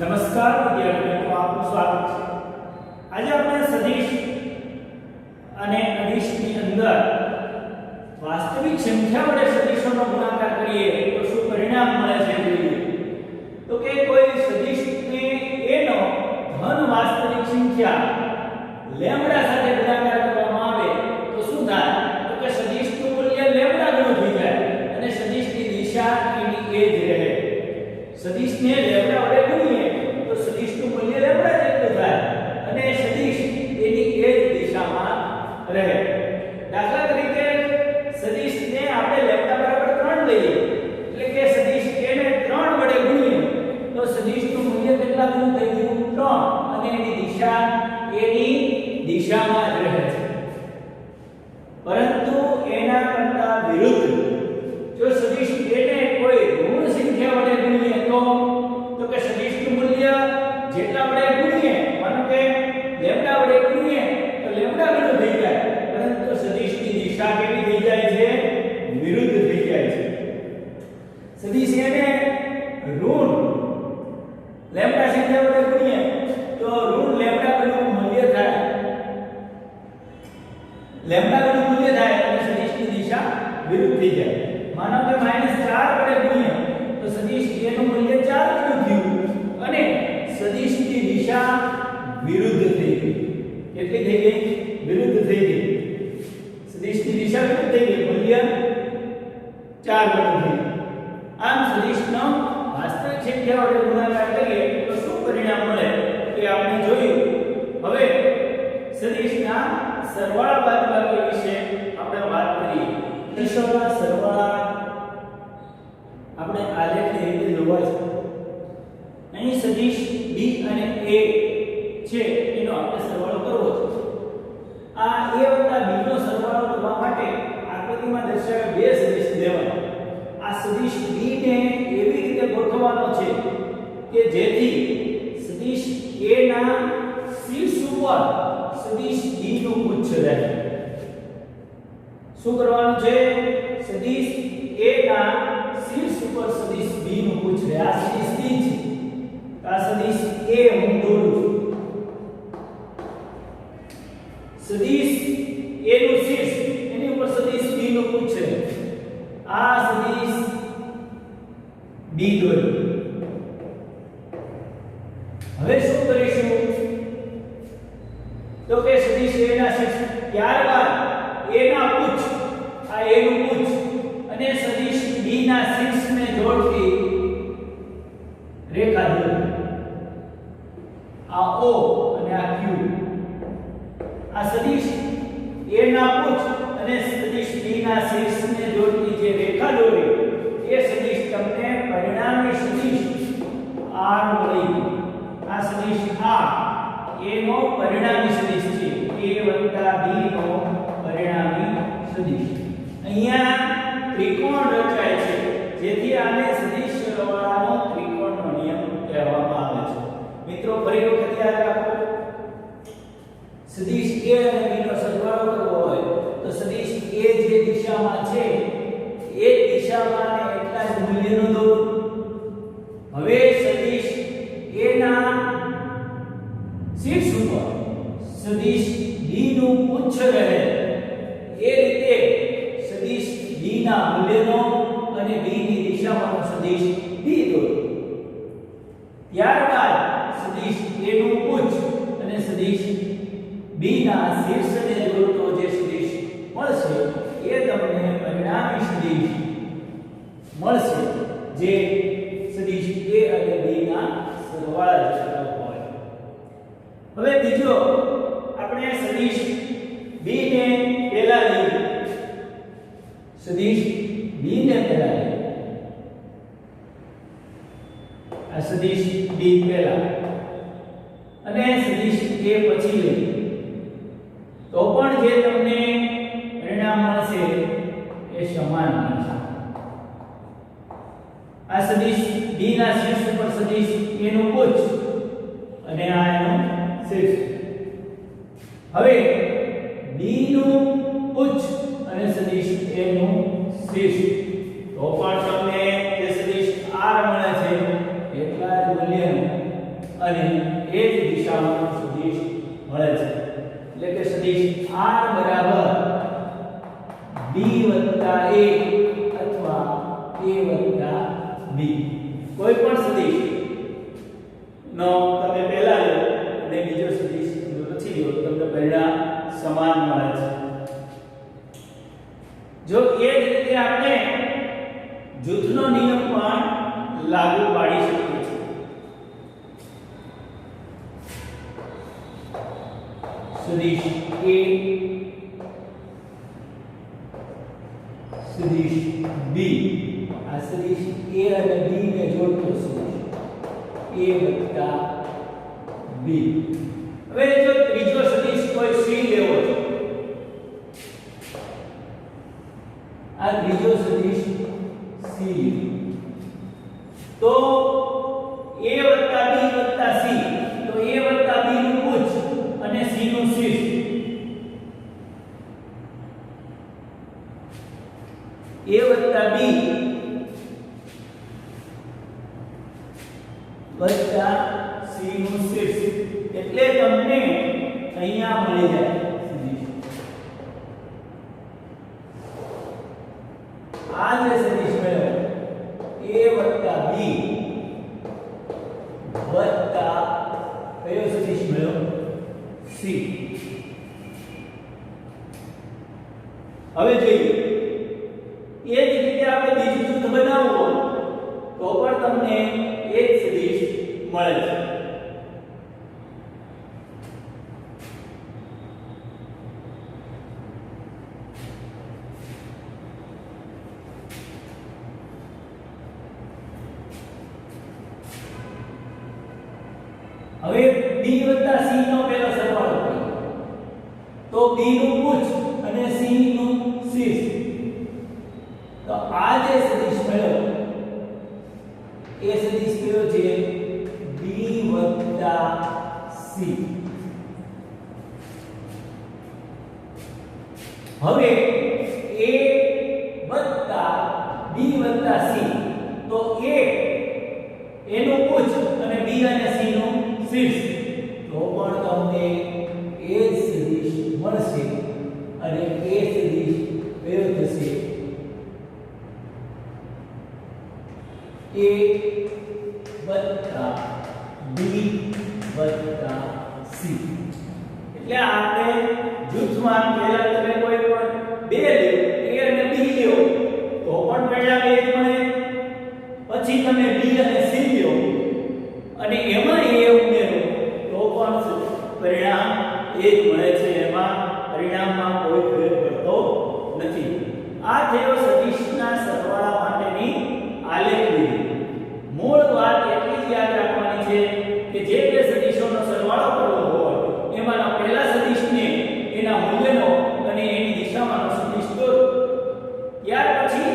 નમસ્કાર વિદ્યાર્થીઓ, આપનું સ્વાગત છે। આજે આપણે સદિશ અને અદિશની અંદર વાસ્તવિક સંખ્યા વડે સદિશોનો ગુણાકાર કરીએ તો શું પરિણામ મળે છે જોઈએ। તો કે કોઈ સદિશને a નો ધન વાસ્તવિક સંખ્યા લેમ્બડા સાથે ગુણાકાર કરવામાં આવે તો શું થાય? તો કે સદિશનું મૂલ્ય લેમ્બડા ગણું થઈ જાય અને સદિશની દિશા એની એ જ રહે। સદિશને લેમ્બડા વડે ગુણીએ તો સદિશનું મૂલ્ય લેમ્બડા જેટલું થાય અને સદિશ એની એ જ દિશામાં રહે। દાખલા તરીકે સદિશને આપણે લેમ્બડા બરાબર 3 લઈએ એટલે કે સદિશ a ને 3 વડે ગુણીએ તો સદિશનું મૂલ્ય કેટલા ગણું થઈ ગયું? 3 અને એની દિશા એની દિશામાં જ રહે છે। પરંતુ એના કરતા વિરુદ્ધ જો સદિશ a ને કોઈ ઋણ સંખ્યા વડે ગુણીએ તો કે સદિશનું મૂલ્ય જેટલા વડે ગુણીએ, માનો કે લેમ્બડા વડે ગુણીએ તો લેમ્બડા ગણું થઈ જાય, પરંતુ સદિશની દિશા કેવી થઈ જાય છે? વિરુદ્ધ થઈ જાય છે। સદિશ a ને ઋણ લેમ્બડા સંખ્યા વડે ગુણીએ તો ઋણ લેમ્બડા ગણું મૂલ્ય થાય, લેમ્બડા ગણું મૂલ્ય થાય અને સદિશની દિશા વિરુદ્ધ થઈ જાય। માનો કે -4 વડે ગુણીએ તો સદિશ a નું મૂલ્ય 4 ગણું થયું અને સદિશની દિશા વિરુદ્ધ થઈ ગઈ। કેટલી થઈ ગઈ? વિરુદ્ધ થઈ ગઈ। સદિશની દિશા વિરુદ્ધ થઈ ગઈ, મૂલ્ય 4 ગણું થયું। આમ સદિશનો વાસ્તવિક સંખ્યા વડે ગુણાકાર કરીએ તો શું પરિણામ મળે તે આપણે જોયું। હવે સદિશના સરવાળા બાદબાકી વિશે આપણે વાત કરીએ। સદિશોના સરવાળા આપણે આલેખની રીતે જોવા છે। અહીં સદિશ b અને a છે એનો આપણે સરવાળો કરવો છે। આ a વત્તા b નો સરવાળો કરવા માટે આકૃતિમાં દર્શાવેલ બે સદિશ લેવાના। આ સદિશ b ને એવી રીતે ગોઠવવાનો છે કે જેથી સદિશ a ના શીર્ષ ઉપર સદિશ b નું પુચ્છ રહે। શું કરવાનું છે? સદિશ a ના શીર્ષ ઉપર સદિશ b નું પુચ્છ રહે। આ સદિશ b છે, આ સદિશ a હું દોરું છું। સદિશ a નું શીર્ષ એની ઉપર સદિશ b નું પુચ્છ રહે। આ સદિશ b દોર્યું। હવે શું કરીશું? તો કે સદિશ a ના શીર્ષ, ત્યારબાદ a ના પુચ્છ, આ a નું પુચ્છ અને સદિશ b ના શીર્ષને જોડતી રેખા દોરો। આ o અને આ q, આ સદિશ a ના પુચ્છ અને સદિશ b ના શીર્ષને જોડતી જે રેખા દોરી એ સદિશ તમને પરિણામી સદિશ r મળી ગયું। આ સદિશ r a નો પરિણામી સદિશ છે, a + b નો પરિણામી સદિશ। અહીંયા ત્રિકોણ રચાય છે જેથી આને સદિશ સરવાળાનો ત્રિકોણનો નિયમ કહેવામાં આવે છે। મિત્રો ફરી વખત યાદ રાખો, સદિશ a અને b નો સરવાળો કરવો હોય તો સદિશ a જે દિશામાં છે એ દિશામાં ને એટલા જ મૂલ્યનો દોરો। હવે સદિશ a ના શીર્ષ ઉપર સદિશ b નું પુચ્છ રહે એ રીતે સદિશ b ના મૂલ્યનો અને b ની દિશામાંનો સદિશ b દોરો। ત્યારબાદ સદિશ a નું પુચ્છ અને સદિશ b ના શીર્ષને જોડતો જે સદિશ મળશે એ તમને પરિણામી સદિશ મળશે, જે સદિશ a અને b ના સરવાળા જેટલો હોય। હવે બીજો આપણે સદિશ b ને પહેલા લઈએ, સદિશ b ને પહેલા લઈએ। આ સદિશ b પહેલા અને સદિશ a પછી લઈએ તો પણ જે તમને પરિણામ મળશે એ સમાન મળશે। આ સદિશ b ના શીર્ષ ઉપર સદિશ a નું પુચ્છ અને આ એનું શીર્ષ। હવે b નું પુચ્છ અને સદિશ a નું શીર્ષ તો પણ તમને જે સદિશ r મળે છે એટલા જ મૂલ્યનું અને એ જ દિશામાં સદિશ મળે છે એટલે કે સદિશ r બરાબર b + a અથવા a + b કોઈ પણ સદિશ નો તમે પહેલા લો અને બીજો સદિશ પછી લો તમને પરિણામ સમાન મળે છે જો એ જ રીતે આપણે જૂથનો નિયમ પણ લાગુ પાડી શકીએ છીએ સદિશ a સદિશ b આ સદિશ a અને b ને જોડતો સદિશ a + b હવે જો ત્રીજો સદિશ કોઈ c લેવો છે આ ત્રીજો સદિશ c તો a + b + c તો a + b નું ઉચ્ચ અને c નું શીર્ષ a + b + c નું શીર્ષ એટલે તમને અહીંયા મળી જાય સદિશ આ જે સદિશ મળ્યો a + b કયો સદિશ મળ્યો c હવે જોઈએ એ જ રીતે આપણે બીજું જૂથ બનાવવું હોય તો પણ તમને એ જ સદિશ મળે છે હવે b + c નો પહેલો સરવાળો કરીએ તો b નું ઉચ્ચ અને c નું શીર્ષ તો આ જે સદિશ મળ્યો એ સદિશ કયો છે b + c હવે a + b + c તો a એનું ઉચ્ચ અને b અને c નું શીર્ષ તો પણ તમને એ જ સદિશ મળશે અને એ સદિશ કયો થશે a + b + c એટલે આપણે જૂથમાં પહેલા તમે કોઈ પણ બે લ્યો a અને b લ્યો તો પણ પરિણામ એ જ મળે પછી તમે b અને c લ્યો અને એમાં a ઉમેરો તો પણ પરિણામ એ જ મળે છે એમાં પરિણામમાં કોઈ ફેર પડતો નથી આ થયો સદિશના સરવાળા માટેની આલેખ વિધિ મૂળ વાત એટલી જ યાદ રાખવાની છે કે જે બે સદિશોનો સરવાળો કરવો હોય એમાંના પહેલા સદિશને એના મૂલ્યનો અને એની દિશામાંનો સદિશ દોરો ત્યાર પછી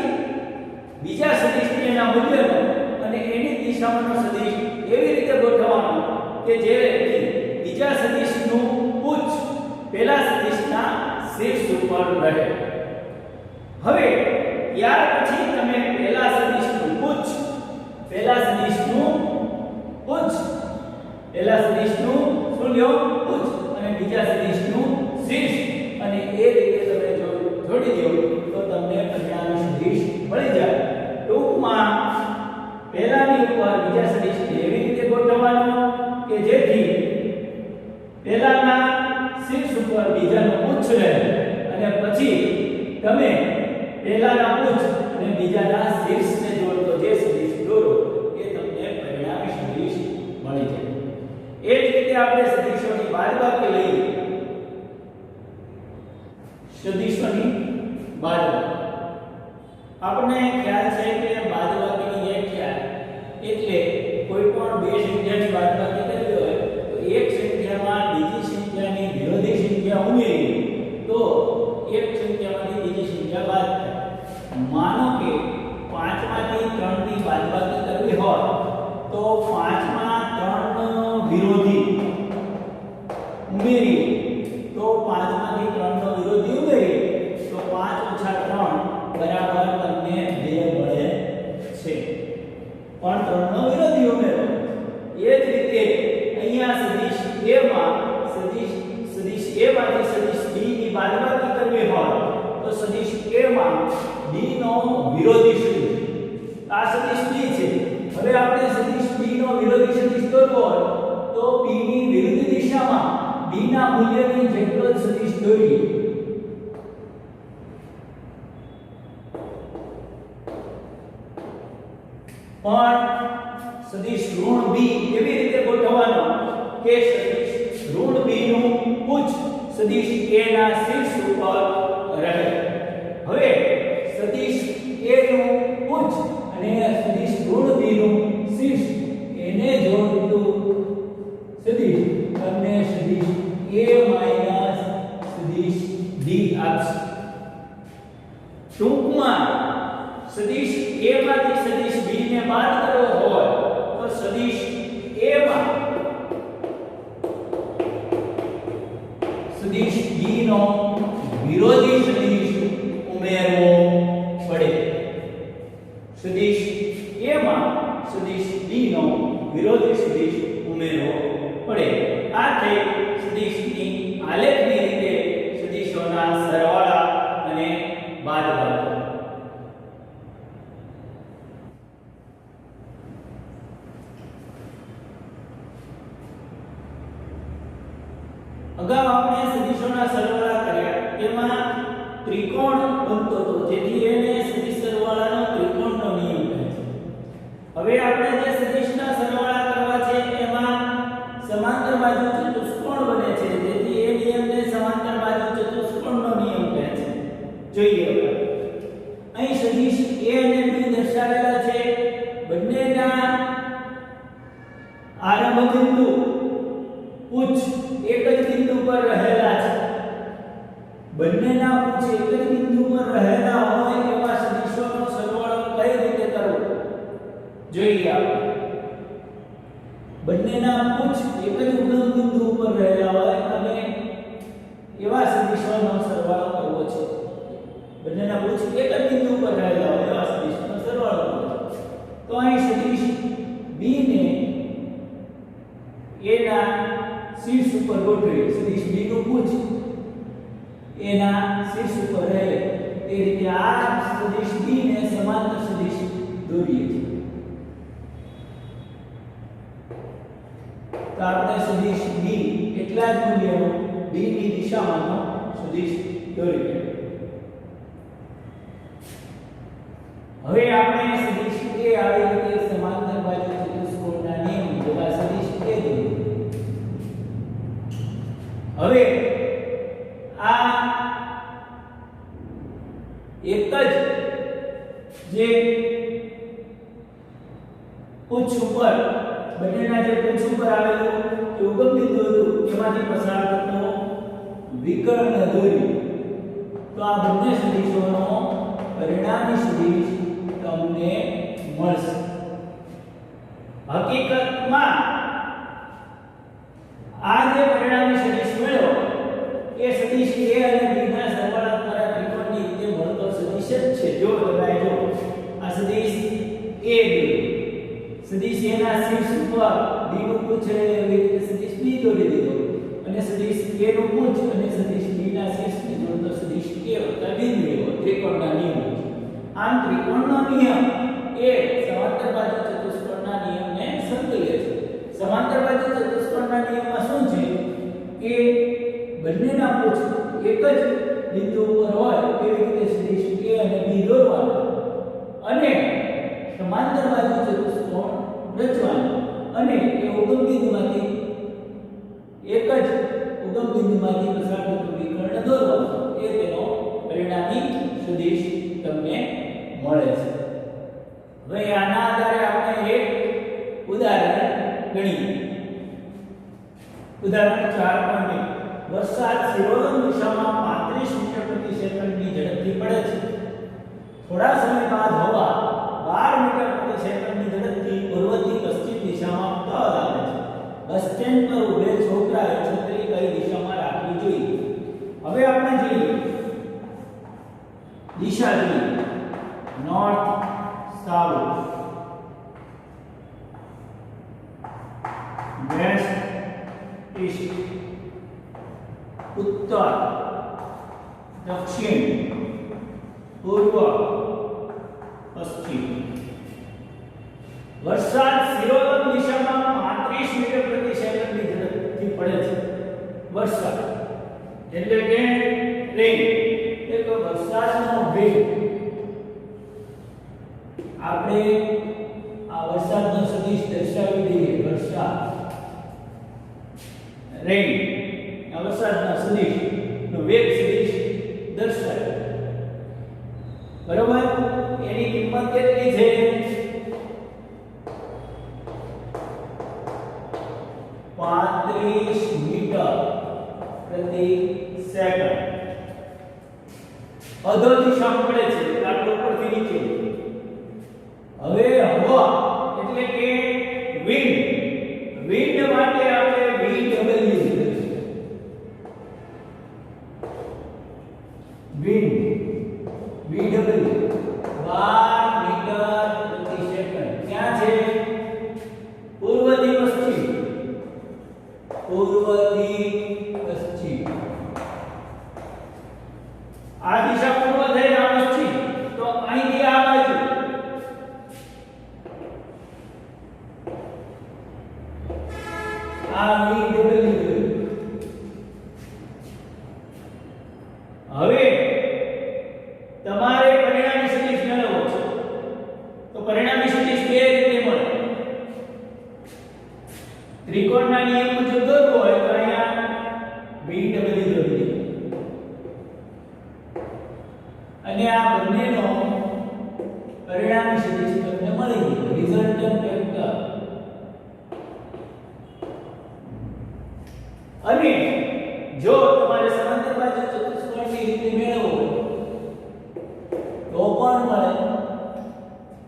બીજા સદિશને એના મૂલ્યનો અને એની દિશામાંનો સદિશ એવી રીતે ગોઠવવાનો કે જેથી બીજા સદિશનું ઉચ્ચ પહેલા સદિશના શીર્ષ ઉપર રહે હવે ત્યાર પછી તમે પહેલા સદિશનું ઉચ્ચ પહેલા સદિશનું શું લ્યો ઉચ્ચ અને બીજા સદિશનું શીર્ષ અને એ રીતે તમે જોડી દો તો તમને પરિણામ સદિશ મળી જાય ટૂંકમાં પહેલાની ઉપર બીજા સદિશને એવી રીતે ગોઠવવાનો કે જેથી પહેલાના શીર્ષ ઉપર બીજાનું ઉચ્ચ રહે અને પછી તમે પહેલાના ઉચ્ચ અને બીજાના શીર્ષને જોડતો જે સદિશ દોરો એ તમને પરિણામી સદિશ મળી જાય એ જ રીતે આપણે સદિશોની બાદબાકી લઈએ સદિશોની બાદબાકી આપણને ખ્યાલ છે કે બાદબાકીની વ્યાખ્યા એટલે કોઈ પણ બે સંખ્યાની બાદબાકી કરવી હોય તો એક સંખ્યામાં બીજી સંખ્યાની વિરોધી સંખ્યા ઉમેરી તો એક સંખ્યામાંથી બીજી સંખ્યા બાદ થાય માનો કે 5 માંથી 3 ની બાદબાકી કરવી હોય તો 5 માં 3 નો વિરોધી ઉમેરી તો 5 માંથી 3 નો વિરોધી ઉમેરી તો 5 - 3 બરાબર તમને 2 મળે છે પણ 3 નો વિરોધી ઉમેરો એ જ રીતે વિરોધી સદિશ આ સદિશ b છે હવે આપણે સદિશ b નો વિરોધી સદિશ દોરવો હોય તો b ની વિરુદ્ધ દિશામાં b ના મૂલ્યની જેટલો જ સદિશ દોરીએ પણ સદિશ ઋણ b એવી રીતે ગોઠવવાનો કે સદિશ ઋણ b નું ઉચ્ચ સદિશ a ના શીર્ષ ઉપર રહે હવે સદિશ a નું ઉચ્ચ અને સદિશ ઋણ b નું શીર્ષ એને જોડતું સદિશ તમને સદિશ a સદિશ d આપશે ટૂંકમાં સદિશ a માંથી સદિશ b ને બાદ કરવો હોય તો સદિશ a માં સદિશ b નો વિરોધી સદિશ ઉમેરવો પડે સદિશ a માં સદિશ b નો વિરોધી સદિશ ઉમેરવો પડે આ થઈ સદિશની આલેખની રીતે સદિશોના સરવાળા અને બાદબાકી અગાઉ આપણે સદિશોના સરવાળા કર્યા તેમાં ત્રિકોણ બનતો હતો જેથી એને સદિશ સરવાળાનો ત્રિકોણનો નિયમ કહે છે હવે આપણે જે સદિશના સરવાળા કરવા છે એમાં સમાંતર બાજુ ચતુષ્કોણ બને છે જેથી એ નિયમને સમાંતર બાજુ ચતુષ્કોણનો નિયમ કહે છે જોઈએ હવે અહીં સદિશ a અને b દર્શાવેલા છે બંનેના આરંભ બિંદુ ઉચ્ચ એક જ બિંદુ પર રહેલા છે બંનેના ઉચ્ચ એક જ બિંદુ પર રહેલા હોય એવા સદિશોનો સરવાળો કઈ રીતે કરવો જોઈએ આપણે બંનેના ઉચ્ચ એક જ બિંદુ ઉપર રહેલા હોય અને એવા સદિશોનો સરવાળો કરવો છે બંનેના ઉચ્ચ એક જ બિંદુ પર રહેલા હોય એવા સદિશોનો સરવાળો કરવો તો અહીં સદિશ b ને a ના શીર્ષ ઉપર ગોઠવીએ સદિશ b નું ઉચ્ચ a ના શીર્ષ ઉપર રહે તે રીતે આ સદિશ b ને સમાંતર સદિશ દોરીએ છીએ તો આપણે સદિશ b એટલા જ મૂલ્યનો b ની દિશામાંનો સદિશ દોરીએ હવે આપણે સદિશ a આવી રીતે સમાંતર બાજુ ચતુષ્કોણના નિયમ જેવા સદિશ a દોરીએ હવે આ એક જ જે ઉચ્ચ ઉપર બંનેના જે ઉચ્ચ ઉપર આવેલું જે ઉગમ બિંદુ હતું એમાંથી પસાર થતો વિકર્ણ દોરી તો આ બંને સદિશોનો પરિણામી સદિશ તમને મળશે હકીકતમાં આ જે પરિણામી સદિશ મળ્યો એ સદિશ a અને b ના સરવાળા દ્વારા ત્રિકોણની રીતે મળતો સદિશ જ છે જો તમે જો આ સદિશ a સદિશ a ના શીર્ષ ઉપર b નું ઉચ્ચ એવી રીતે સદિશ b દોરી દીધો અને સદિશ a નું ઉચ્ચ અને સદિશ b ના શીર્ષને જોડતો સદિશ a વત્તા બિંદુ એવો ત્રિકોણના નિયમ આમ ત્રિકોણનો નિયમ એ સમાંતર બાજુ ચતુષ્કોણના નિયમને સંતુલિત છે સમાંતર બાજુ ચતુષ્કોણના નિયમમાં શું છે કે બંનેના ઉચ્ચ એક જ બિંદુ ઉપર હોય એવી રીતે સદિશ a અને b દોરવાના અને સમાંતર બાજુ ચતુષ્કોણ રચવાનો અને એ ઉગમ બિંદુમાંથી એક જ ઉગમ બિંદુમાંથી પસાર થતું વિકર્ણ દોરવાનું એ તેનો પરિણામી સદિશ તમને મળે છે હવે આના આધારે આપણે એક ઉદાહરણ ગણીએ ઉદાહરણ 4.1 વરસાદ શિરોડમ દિશામાં 35 મીટર પ્રતિ સેકન્ડની ઝડપથી પડે છે થોડા સમય બાદ હવા 12 મીટર પ્રતિ સેકન્ડની ઝડપથી પૂર્વથી પશ્ચિમ દિશામાં પવન આવે છે બસ સ્ટેન્ડ પર ઉભેલ છોકરાએ છત્રી કઈ દિશામાં રાખવી જોઈએ હવે આપણે જોઈએ દિશા જોઈએ નોર્થ સાઉથ વેસ્ટ ઈસ્ટ उत्तर दक्षिण पूर्व એટલે કે રેન એક વરસાદનો વેગ આપણે આ વરસાદનો સદિશ દર્શાવી દઈએ વરસાદ રેન આ વરસાદના સદિશ નો વેગ સદિશ દર્શાવે બરોબર એની કિંમત કેટલી છે 35 મીટર પ્રતિ સેકન્ડ અધો દિશામાં પડે છે આટલો ઉપરથી નીચે હવે હવા એટલે કે વિન્ડ વિન્ડ માટે આપણે VW વિન્ડ VW 12 મીટર પ્રતિ સેકન્ડ ક્યાં છે પૂર્વથી પશ્ચિમ આ દિશા પૂર્વ થઈ આ પશ્ચિમ તો અહીંથી આ બાજુ આ VW હવે તમારે પરિણામી સદિશ મેળવવો છે તો પરિણામી સદિશ બે રીતે મળે ત્રિકોણના નિયમ મુજબ દોરવો હોય તો અહીંયા VW દોરી અને આ બંનેનો પરિણામી સદિશ તમને મળી ગયો રિઝલ્ટન્ટ વેક્ટર અને જો તમારે સમાંતર બાજુ ચતુષ્કોણની રીતે મેળવવો તો પણ મળે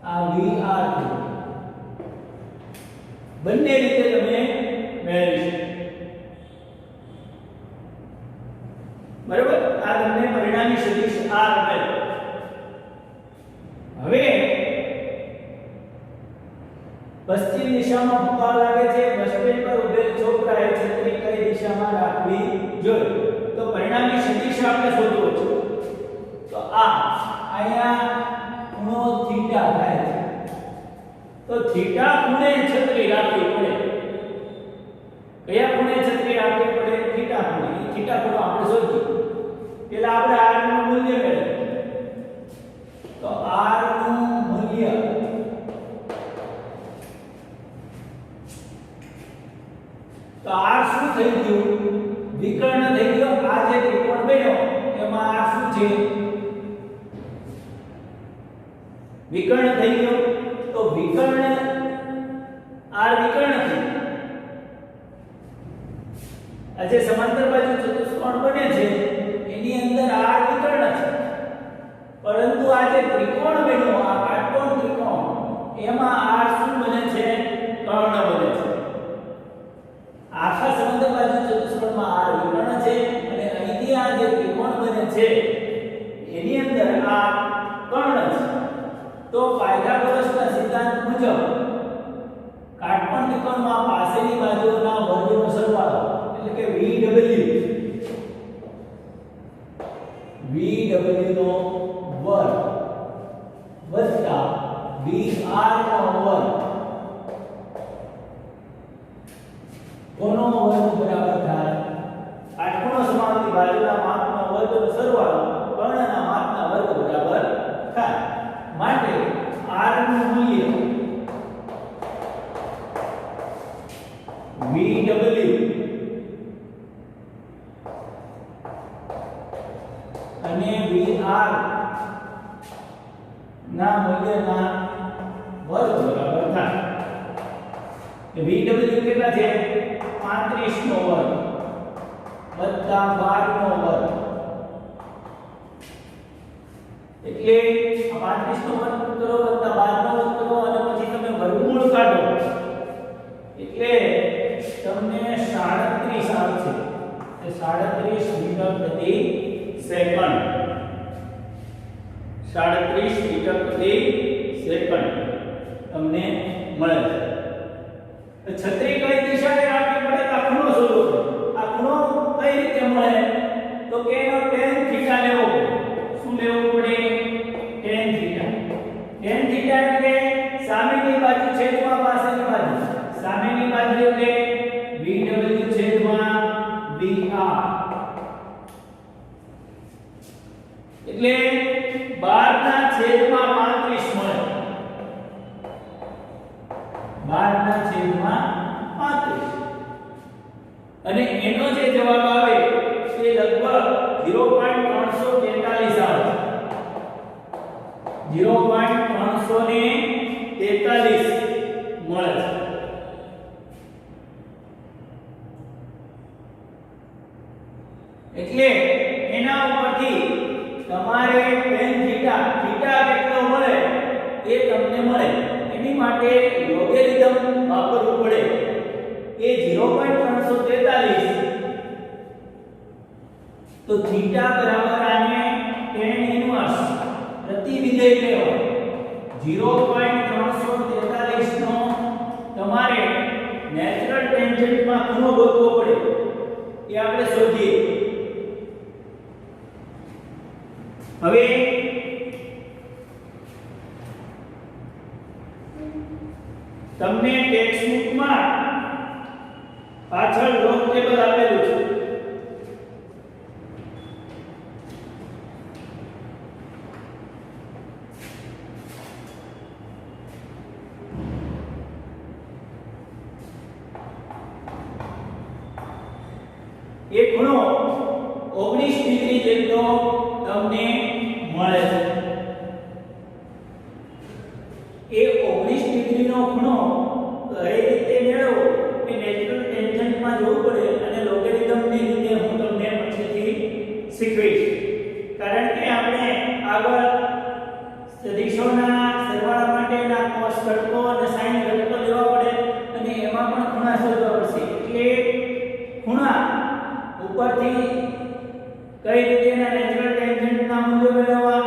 આ VR બંને રીતે તમે મેળવી શકો બરાબર આ તમને પરિણામી સદિશ R મળે હવે પશ્ચિમ દિશામાં ભૂકા લાગે છે બસ સ્ટેન્ડ પર ઉભેલ છોકરાએ છત્રી કઈ દિશામાં રાખવી જોઈએ તો પરિણામી સદિશ આપણે શોધવો છે તો આ અહીંયા ખૂણો થીટા થાય છે તો થીટા ખૂણે છત્રી રાખવી પડે કયા ખૂણે છત્રી રાખવી પડે થીટા ખૂણે થીટા ખૂણો આપણે શોધીએ પેલા આપણે r નું મૂલ્ય મેળવીએ તો r નું મૂલ્ય તો r શું થઈ ગયું વિકર્ણ થઈ ગયો આ જે ત્રિકોણ બન્યો એમાં r શું છે વિકર્ણ થઈ ગયો તો વિકર્ણ r વિકર્ણ થયું આ જે સમાંતર બાજુ ચતુષ્કોણ બને છે એની અંદર r વિકર્ણ છે પરંતુ આ જે ત્રિકોણ બન્યો આ કાટકોણ ત્રિકોણ એમાં r શું બને છે કર્ણ બને છે આખા સમાંતર બાજુ ચતુષ્કોણમાં r વિકર્ણ છે અને અહીંથી આ જે ત્રિકોણ બને છે એની અંદર આ કર્ણ છે તો પાયથાગોરસના સિદ્ધાંત મુજબ કાટકોણ ત્રિકોણમાં પાસેની બાજુઓના વર્ગનો સરવાળો એટલે કે VW નો વર્ગ વત્તા VR નો વર્ગ કોનો વર્ગ બરાબર થાય કાટકોણ સમાનની બાજુના માપના વર્ગનો સરવાળો કર્ણના માપના વર્ગ બરાબર થાય માટે r નું મૂલ્ય VW અને VR ના મૂલ્યના વર્ગ બરાબર થાય VW કેટલા છે 35 નો વર્ગ વત્તા 12 નો વર્ગ એટલે 35 નો વર્ગ કરો વત્તા 12 નો વર્ગ કરો અને પછી તમે વર્ગમૂળ કાઢો એટલે તમને 37 આવશે એ 37 મીટર પ્રતિ સેકન્ડ 37 મીટર પ્રતિ સેકન્ડ તમને મળે છે છત્રી કઈ દિશાએ રાખવી પડે તો ખૂણો શોધવો પડે આ ખૂણો કઈ રીતે મળે તો કે એનો tan થીટા લેવો પડે શું લેવું પડે tan થીટા એટલે સામેની બાજુ છેદમાં પાછળની બાજુ સામેની બાજુ એટલે VW છેદમાં VR અને એનો જે જવાબ આવે તે લગભગ 0.343 આવે. 0.343 મળે છે. એટલે એના ઉપરથી તમારે tan થીટા કેટલો મળે એ તમને મળે. એની માટે લોગેરિધમ વાપરવું પડે. એ 0.343 તો થીટા બરાબર આને tan ઇન્વર્સ પ્રતિ વિધેય લેવા 0.343 નો તમારે નેચરલ ટેન્જન્ટ માં ખૂણો ગોતવો પડે. એ આપણે શોધીએ. હવે તમને ટેક્સ્ટબુકમાં પાછળ લોગ ટેબલ આપેલું છે. એ ખૂણો 19 ડિગ્રી જેટલો તમને મળે છે. એ 19 ડિગ્રીનો ખૂણો કઈ રીતે મેળવવો એ નેચરલ ટેન્જન્ટમાં જોવું પડે અને લોગેરિધમની રીતે હું તમને પછીથી શીખવીશ. કારણ કે આપણે આગળ સદિશોના સરવાળા માટેના cos ઘટકો અને sin ઘટકો લેવા પડે અને એમાં પણ ખૂણા શોધવા પડશે. એટલે ખૂણા ઉપરથી કઈ રીતે નેચરલ ટેન્જન્ટના મૂલ્યો મેળવવા